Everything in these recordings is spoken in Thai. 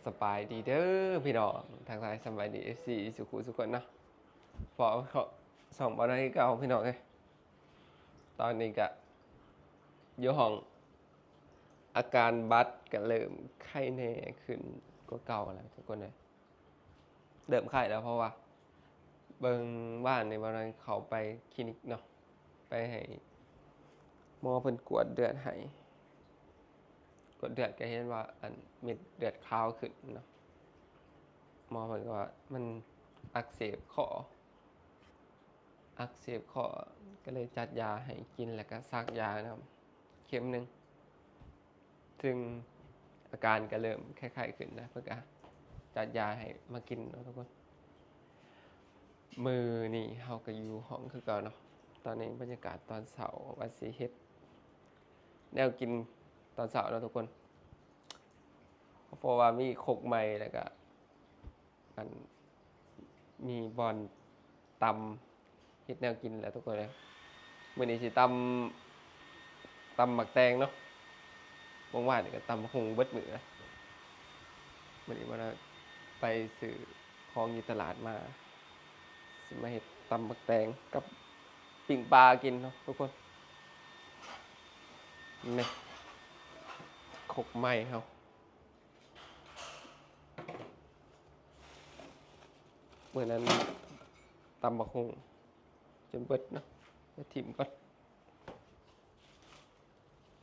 สบายดีเด้อพี่น้องทางไทยสบายดีFCสุขุสุขคนเนาะพอเขาส่องบอลให้เก่าพี่น้องเลยตอนนี้ก็อยู่ห้องอาการบัดก็เริ่มไข้แน่ขึ้นกว่าเก่าแล้วทุกคนเลยเริ่มไข้แล้วเพราะว่าเบิ่งบ้านในวันนั้นเขาไปคลินิกเนาะไปให้หมอเพิ่นกวดเลือดให้กวดเลือดก็เห็นว่าอันเม็ดเลือดขาวขึ้นเนาะหมอเพิ่นก็ว่ามันอักเสบข้อก็เลยจัดยาให้กินแล้วก็ซักยานะครับเข็มหนึ่งซึ่งอาการก็เริ่มคล้ายๆขึ้นนะเพื่อก็จัดยาให้มากินเนาะทุกคนมือนี่เฮาก็อยู่ห้องคือเก่าเนาะตอนนี้บรรยากาศตอนเช้าว่าสิเฮ็ดแนวกินตอนเช้าเนาะทุกคนเพราะว่ามีโคกใหม่แล้วก็อันมีบอลตำเฮ็ดแนวกินแล้วทุกคนเลยมื้อนี้สิตำหมักแตงเนาะว่างๆนี่ก็ตำบักหุ่งเบิดมื้อนะมื้อนี้ว่าไปซื้อของอยู่ตลาดมาสิมาเฮ็ดตำหมักแตงกับปิ้งปลากินเนาะทุกคนนี่โคกใหม่เฮามื้อนั้นตำบักหุ่งจนเบิดเนาะไปถิ่มก่อน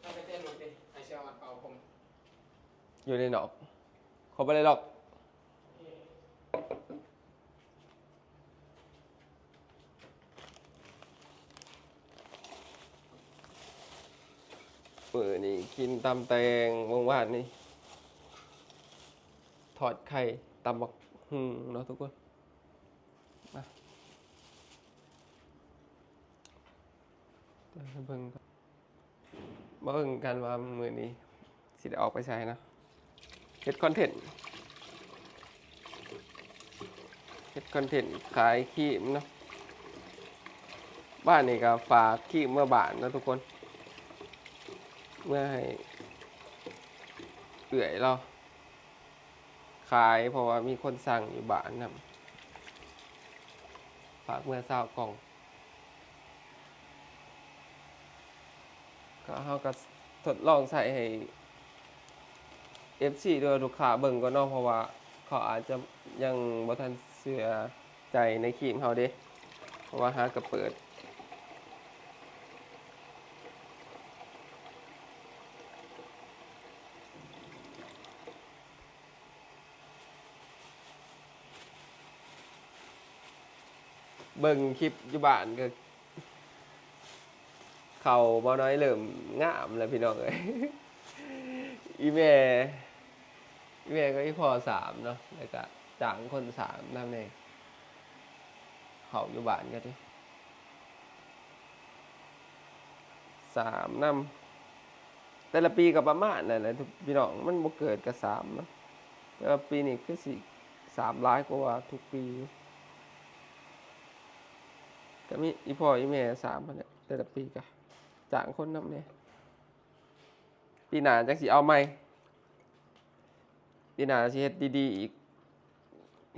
ถ้าไปเต้นรถดิไอเชียวอัดเป่าผม อยู่ในหนอกเขาไม่ได้หรอกมื้อนี้กินตำแตงว่างๆนี่ทอดไข่ตำบักหุ่งเนาะทุกคนมาเดี๋ยวให้เบิ่งก่อนมาเบิ่งกันว่ามื้อนี้สิได้ออกไปใช้นะเฮ็ดคอนเทนต์ขายครีมเนาะบ้านนี่ก็ฝากครีมเมื่อบ้านนะทุกคนเมื่อให้เอื่อยเราขายเพราะว่ามีคนสั่งอยู่บ้านนะฝากเมื่อ20กล่องก็เฮาก็ทดลองใส่ให้ FC ด้วยลูกค้าเบิ่งก่อนเนาะเพราะว่าเขาอาจจะยังบ่ทันเชื่อใจในครีมเฮาเด้เพราะว่าหาก็เปิดเบิ่งคลิปอยู่บ้านก็เข้าบ่น้อยเริ่มงามแล้วพี่น้องเอ้ย อีแม่ก็อีพ่อ3เนาะแล้วก็จ้างคน3นำแน่เขาอยู่บ้านก็ดิ3นำแต่ละปีก็ประมาณนั่นแหละทุกพี่น้องมันบ่เกิดก็3เนาะแต่ว่าปีนี้คือสิ3หลายกว่าทุกปีก็มีอีพ่ออีแม่3นั่นแหละแต่ละปีก็จ้างคนนำแน่ปีหน้าจักสิเอาใหม่ปีหน้าสิเฮ็ดดีๆอีก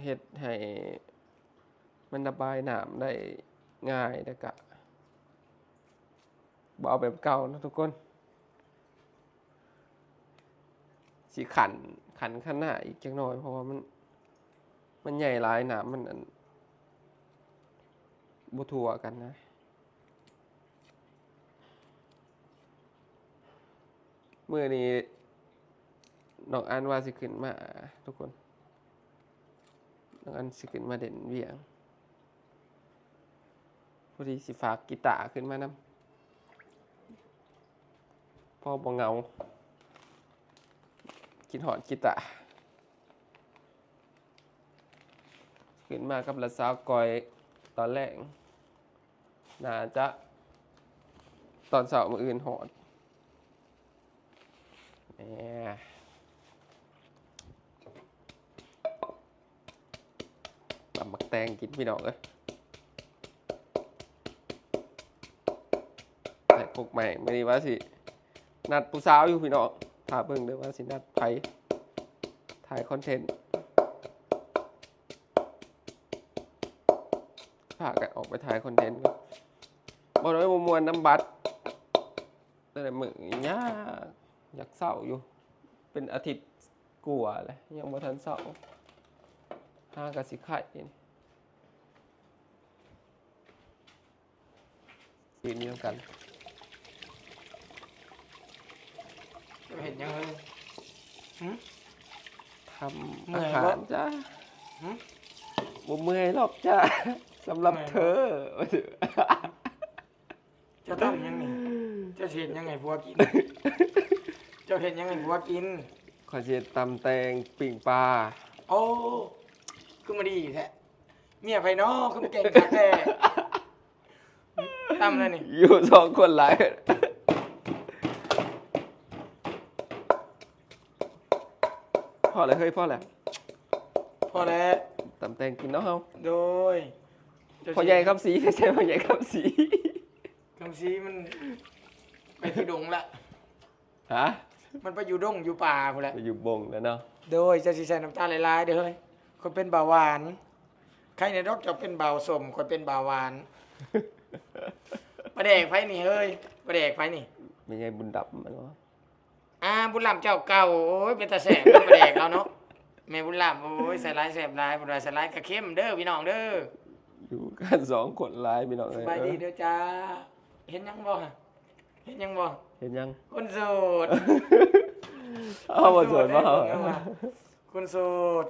เฮ็ดให้มันระบายน้ำได้ง่ายแล้วก็บ่เอาแบบเก่านะทุกคนสิขันข้างหน้าอีกจักหน่อยเพราะว่ามันใหญ่หลายน้ำมันอันบ่ทั่วกันนะมื้อนี้น้องอันว่าสิขึ้นมาทุกคนน้องอันสิขึ้นมาเด่นเวียงพอดีสิฝากกีตาร์ขึ้นมานำพอบ่เหงาคิดฮอดกีตาร์ขึ้นมากับละสาวก้อยตอนแรกน่าจะตอนเช้ามื้ออื่นฮอดแหมตำบักแตงกินพี่น้องเอ้ยใส่พวกใหม่มื้อนี้ว่าสินัดผู้สาวอยู่พี่น้องถ้าเบิ่งเด้อว่าสินัดไผถ ถ่ายคอนเทนต์พากันออกไปถ่ายคอนเทนต์ก็บ่ได้มวนน้ำบัตรแต่มื้อยากอยากเศร้าอยู่เป็นอาทิตย์กว่าเลยยังบ่ทันเศร้าหากะสิไข่กินนี้กัน จะเห็นยังไง ทำ เมื่ อา อย หา บ่ รจ้า หึ บ่เมื่อยหรอกจ้าสำหรับ เมื่อยบ่ เธอ จะทำยังไงจะเห็นยังไงผัวกิน จะเห็นยังไงผัวกิน ขอเช็ดตำแตงปิ่งปลา โอ้คือมาดีแท้เมียไฟนอกคือมาเก่งคักแท้ตั้มเลยนี่ อยู่สองคนหลายพ่อเลยเฮ้ยพ่อแหละ พอแล้ว ตำแตงกินเนาะเฮา โดย พ่อใหญ่ครับสีไม่ใช่พ่อใหญ่ครับสี คำซีมันไปที่ดงละ ฮะ มันไปอยู่ดงอยู่ป่าพูนแหละ ไปอยู่บงแล้วเนาะ โดยจะสิใส่น้ำตาลหลายๆเด้อเฮ้ยคนเป็นเบาหวาน ใครในดอกจะเป็นเบาสมคนเป็นเบาหวานประเดกไฟนี่เฮ้ยประเดกไฟนี่ ไม่ใช่บุญดับมันวะ บุญลำเจ้าเก่าโอ้ยเป็นตาแสบเป็นประเดกเราเนาะแม่บุญลำโอ้ยใส่ร้ายแสบร้ายบุญร้ายใส่ร้ายกระเข้มเด้อพี่น้องเด้อ อยู่กันสองคนหลายพี่น้อง ส เอ้ย บายดีเด้อจ้าเห็นยังบ่ฮะเห็นยังบ่ เห็นยัง คนโสด เอามาสวนมา คนโสด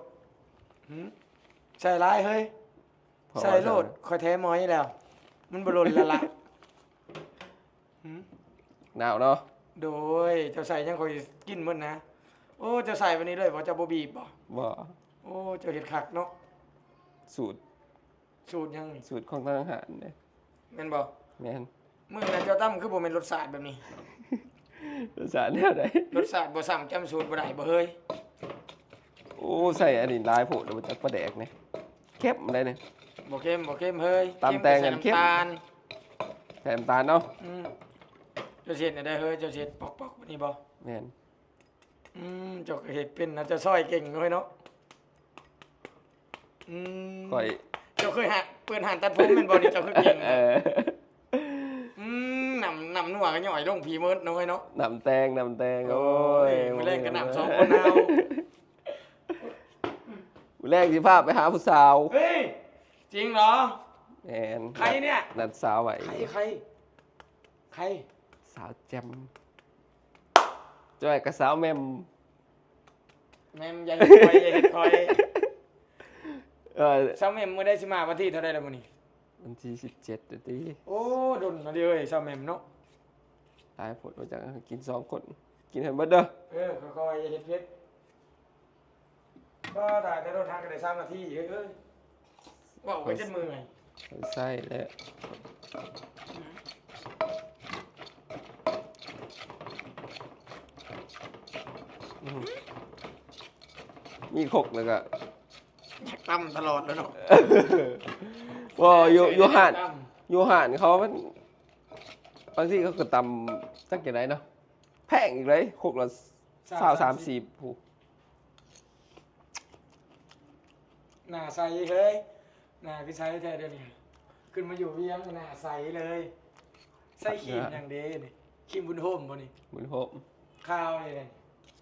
หืมใส่ร้ายเฮ้ยใส่โลดคอยแท้หมอยแล้ว มันบรนละละหืม หนาวเนาะ โดยเจ้าใส่ยังคอยกินมื้อนะโอ้เจ้าใส่วันนี้เลยบ่เจ้าบ่บีบบ่ บ่ โอ้เจ้าเฮ็ดคักเนาะ สูตร สูตรยังนี่ สูตรของทางอาหารเนี่ย แม่นบ่ แม่น มื้อนั้นเจ้าตั้มคือบ่แม่นรสชาติแบบนี้ รสชาติแนวใด รสชาติบ่ซ้ำจำสูตรบ่ได้บ่เฮ้ย โอ้ใส่อันนี้หลายโพดแล้วมันจักปลาแดกเนี่ยเข้มได้เนี่ย บ่เค็มบ่เค็มเฮ้ย ตำแตงกันเข้ม ใส่น้ำตาล ใส่น้ำตาลเนาะ เจ้าเฮ็ดได้เฮ้ยเจ้าเฮ็ดปอกๆแบบนี้บ่ แม่น เจ้าก็เฮ็ดเป็นนะเจ้าซอยเก่งเฮ้ยเนาะค่อย เจ้าเคยเปิดห้านตัดผมแม่นบ่นี่เจ้าคือเก่ง เออ นำนัวก็ย่อยลงผีมืดน้อยเนาะ น้ำแตงโอ้ย มื้อแรกก็นำสองคนเอา มื้อแรกสิพาไปหาผู้สาว เฮ้ยจริงเหรอ แม่น ใครเนี่ย นัดสาวไว้ ใคร สาวแจ่มจ้อยกับสาวแม่ม แม่มอย่าเฮ็ดคอย เออ เช้าแม่มมื้อได้สิมาวันที่เท่าใดแล้วมื้อนี้ วันที่17นาที โอ้ดนมาดิเอ้ยเช้าแม่มเนาะ ตายผลมาจากกิน2 คน กินให้หมดเด้อ ค่อยๆอย่าเฮ็ดเผ็ดก็ได้แต่โดนทางก็ได้3นาทีเอ้ยว้าวไปจนมือไง ใส่แล้วมีขกแล้วก็ อยากตำตลอดแล้วเนาะ ว่าอยู่ห่าน ต อยู่ห่านเขามันบางทีเขาก็ตำจักอย่างไรเนาะแพงอีกเลยขกละ20-30ผู้ หน้าใสเฮ้ยหน้าคือใสแท้เดี๋ยวนี้ขึ้นมาอยู่เวียงหน้าใสเลยใส่ครีมอย่างเด้นี่ครีมบุญโฮมบ่นี่ เหมือนโฮม ข้าวนี่เลย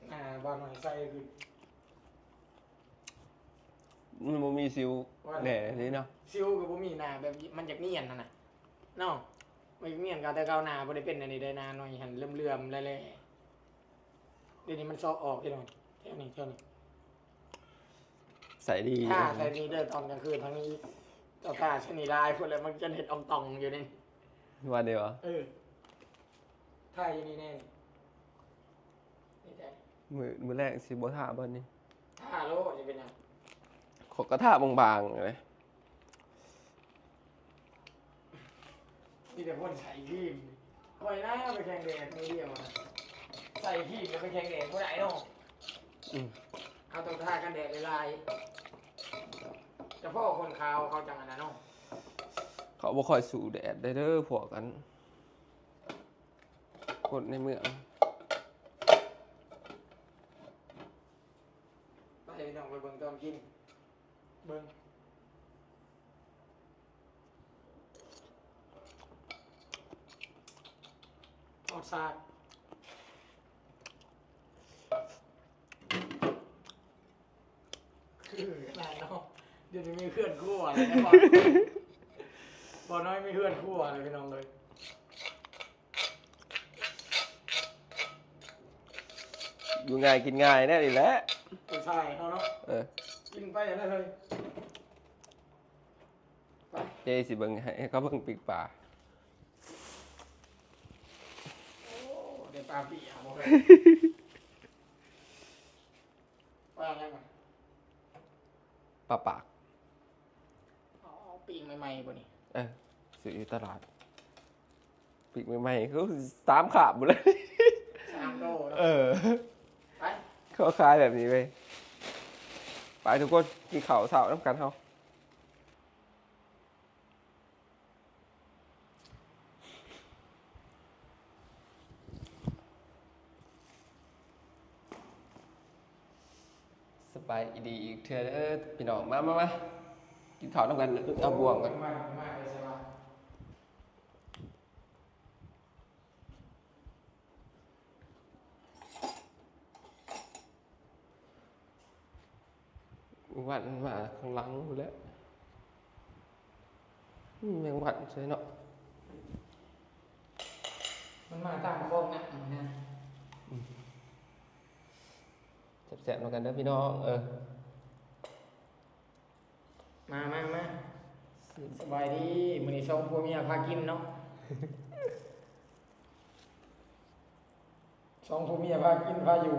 หน้าบ่หน่อยใสคือ มันบ่มีซิวแหน่นี่เนาะ ซิวก็บ่มีหน้าแบบมันอยากเนียนนั่นน่ะเนาะมันอยากเนียนก็แต่เก่าหน้าบ่ได้เป็นอันนี้ได้หน้าหน่อยหันเลื่อมๆแล่ๆเดี๋ยวนี้มันซอกออกพี่น้องเท่านี้ ใส่ดี ถ้าใส่นี้เด้อตอนกลางคืนทางนี้เจ้าข้าชะนีลายพุ่นแล้วมันจะเห็ดอองตองอยู่นี่ ว่าเดียวอะ ถ้าอยู่นี่แน่นี่แหละ มือแรกสิบ่ท่าบ่นี่ ถ้าโลจะเป็นยัง ขกกระทะบางๆเลย มีแต่คนใส่ครีมคอยนะไปแข่งแดดไม่เรียกมาใส่ครีมแล้วไปแข่งแดดผู้ใดเนาะ อืม เขาต้องท่ากันแดดลายจะพ่อคนขาวเขาจังอันนั้นเนาะ เขาบ่ค่อยสู่แดดได้เด้อพวกกันคนในเมือง ไป ให้พี่น้องไปเบิ่งตอนกินเบิ่งทอดซากคืออะไรเนาะเดี๋ยวนี้มีเพื่อนคู่อะไรนะบอน้อยมีเพื่อนคู่อะไรพี่น้องเลย อยู่ง่ายกินง่ายแน่นี่แหละ ใช่เอาเนาะ กินไปอย่างนั้นเลยไป เจสิเบิ่งให้เขาเบิ่งปีกป่า โอ้เดี๋ยวปลาปีเอาไปปลาอะไรมา ปลาปาก อ๋อปีกใหม่ๆป่ะนี่ ซื้ออยู่ตลาดปีกใหม่ๆเขา3 ขาบหมดเลย 3 โลเนาะไป เขาขายแบบนี้ไปไปทุกคนกินข้าวเช้าน้ำกันเขาสบายดีอีกเทื่อเด้อพี่น้องมากินข้าวน้ำกันเอาบวงกัน มาเลยใช่ปะ วันมาข้างหลังอยู่แล้วแมงวันใช่เนาะ มันมาตามคลองนะมันนะ แซ่บๆแล้วกันเด้อพี่น้อง มาสบายดีมื้อนี้ช่องพวกเมียพากินเนาะช่องพวกเมียพากินพาอยู่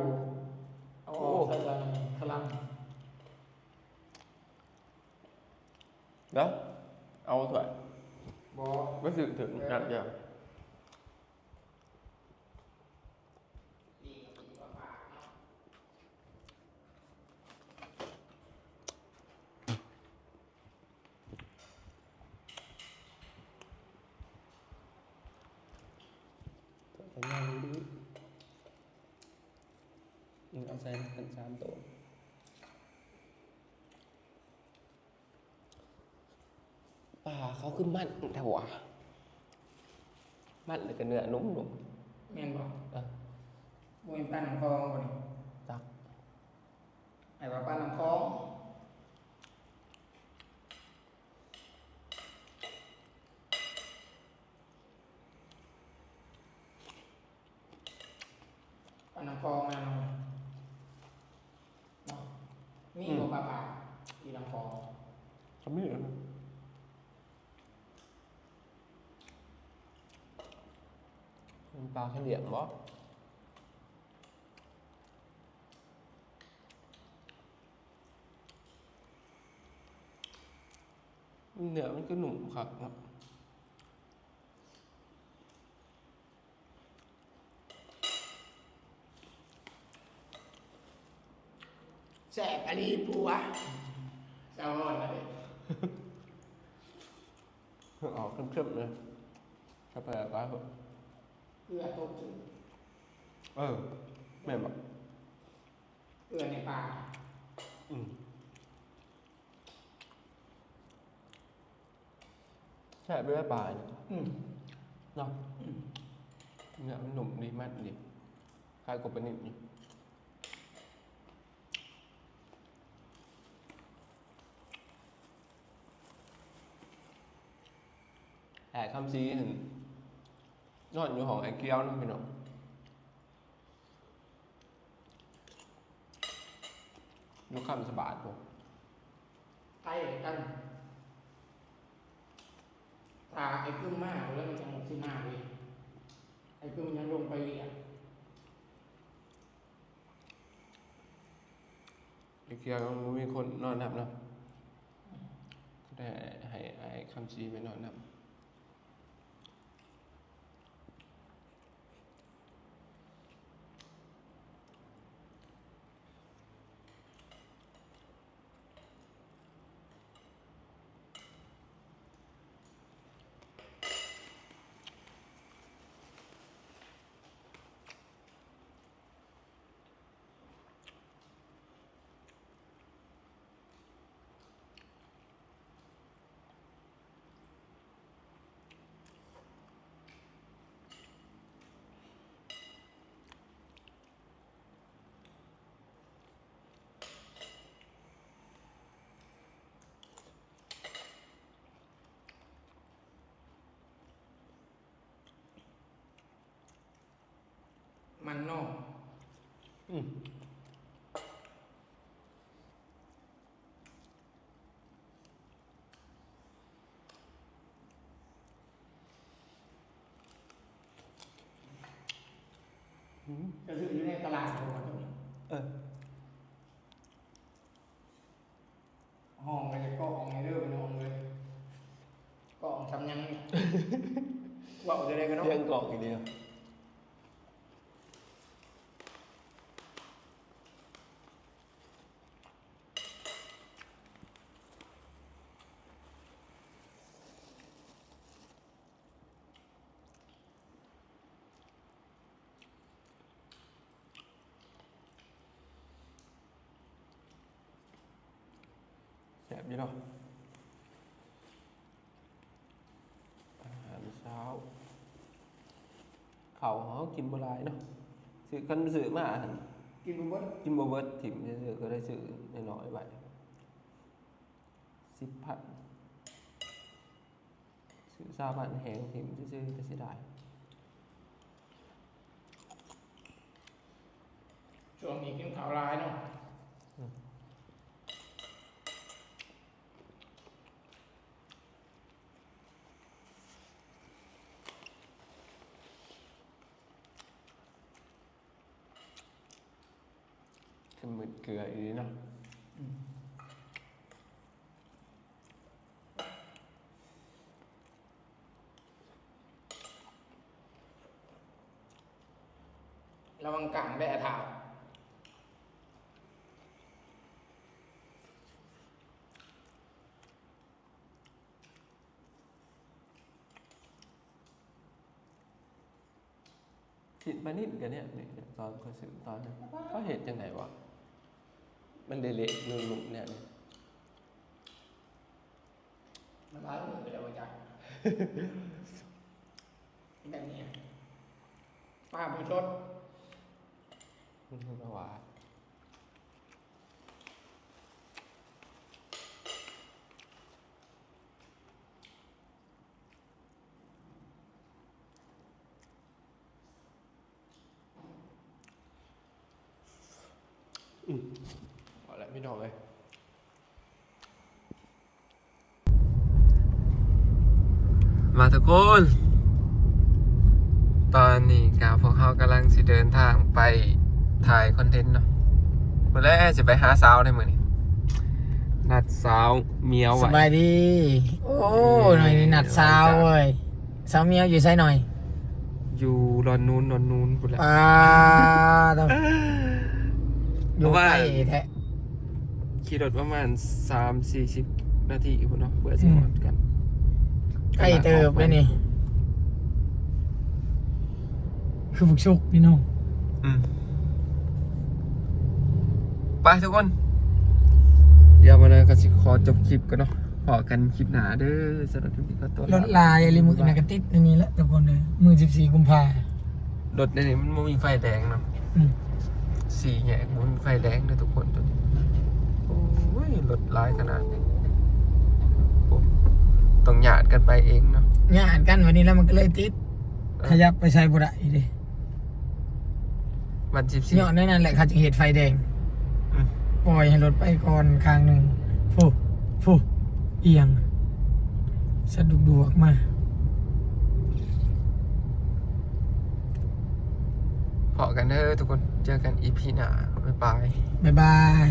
เอาออกใส่ใจพลัง เด้อเอาเถอะ บ่ ไม่สึกถึงนัดเดียวทำงานดีเอาใส่กัน3 ตัวป่าเขาคือมันแต่ว่ามันเลยกับเนื้อนุ่ม แม่นบ่ ๆ บ่เป็นปลาหนังคลองบ่นี่ จัก ไอ้ว่าปลาหนังคลอง ปลาหนังคลองนะเนาะมีบ่ปลาที่หนังคลอง เขาไม่เหลือนะมันปลาข้าวเหนียวบ่เนื้อมันก็หนุ่มครับเนาะ แซ่บอะลีปูวะแซลมอนนะเด็ก ออกเข้มๆเลยถ้าไปแบบว่า เกลือต้มจืด แม่นบอก เกลือในปลา ใช่ไม่ได้ปลาเนี่ย อืม เนาะเนื้อมันหนุ่มดีมากดีคล้ายกบปลานิ่มอยู่แต่คำซีเห็นนอนอยู่ห้องไอ้เกี้ยวนะพี่น้องลูกคำสบายผม ใกล้กันตาไอ้กึ้มมากแล้วมันจะหมดที่หน้าเลยไอ้กึ้มยังลงไปเรียน ไอ้เกี้ยวมันมีคนนอนนับเนาะก็ได้ให้ไอ้คำซีไปนอนนับ มันนอก อืม จะซื้ออยู่ในตลาดทุกคน เออ ห้องก็จะก็ห้องในเรื่องเป็นห้องเลยก็ห้องทำยังนี่ ว่าจะได้กันเนาะ เรื่องกล่องอีกเดียว แซ่บอยู่เนาะอาหารเช้าเขาวเขากินบหลายเนาะซื้อกันซื้อมาหั่น กินบุ้ง กินบ่เบิดถิ่มซื้อๆก็ได้ซื้อน้อยๆไป10,000ซื้อ20,000แหงถิ่มซื้อๆก็สิได้ ช่วงนี้กินข้าวลายเนาะ คือมืดเกลืออีกเนาะ ระวังกังได้ถ่า คิดมานิดกันเนี่ยนี่ตอนเขาซื้อตอนนั้นเขาเห็นจังไหนวะมันเละๆนุ่มๆเนี่ยนี่ มันร้ายมือแล้วจ้ะแบบนี้ป้าผู้ชด มันคือว่าพอแล้วพี่น้องเลยมาทุกคน ตอนนี้กับพวกเขากำลังสิเดินทางไปถ่ายคอนเทนต์เนาะเมื่อแรกจะไปหาสาวในมือนี่นัดสาวเมียว ส ไว้ บายดี โอ้หน่อยนี่นัดสาวเว้ยสาวเมียวอยู่ใช่หน่อย อยู่รอนนู้นพุ่นแหละ ป้าต้องอ เพ ยู่ ราะว่า ใกล้แท้ ขี่รถประมาณ30 นาทีพุ่นเนาะเพื่อสิหมดกัน ใกล้เติบเลยนี่ คือบุกชุกพี่น้อง อืมไปทุกคน เดี๋ยววันนี้ก็สิขอจบคลิปกันเนาะขอกันคลิปหนาเด้อสำหรับคลิปนี้ก็ตัว รถลายริมือนักติดในนี้แหละทุกคนเลยมือ14 กุมภาร ถในนี้มันบ่มีไฟแดงเนาะ อืม สี่แยกมันมีไฟแดงเลยทุกคนตัวนี้โอ้ยรถร้ายขนาดนี้โอ้ต้องหยาดกันไปเองเนาะ เนี่ยอ่านกันวันนี้แล้วมันก็เลยติด ขยับไปใช้บุระอีกดิ วัน14 เนี่ยนั่นแหละเขาจะเหตุไฟแดง ปล่อยให้รถไปก่อนข้างหนึ่งฟูเอียงสะดุกดวกมา พอกันเด้อทุกคนเจอกัน EP หน้าบ๊ายบาย บ๊ายบาย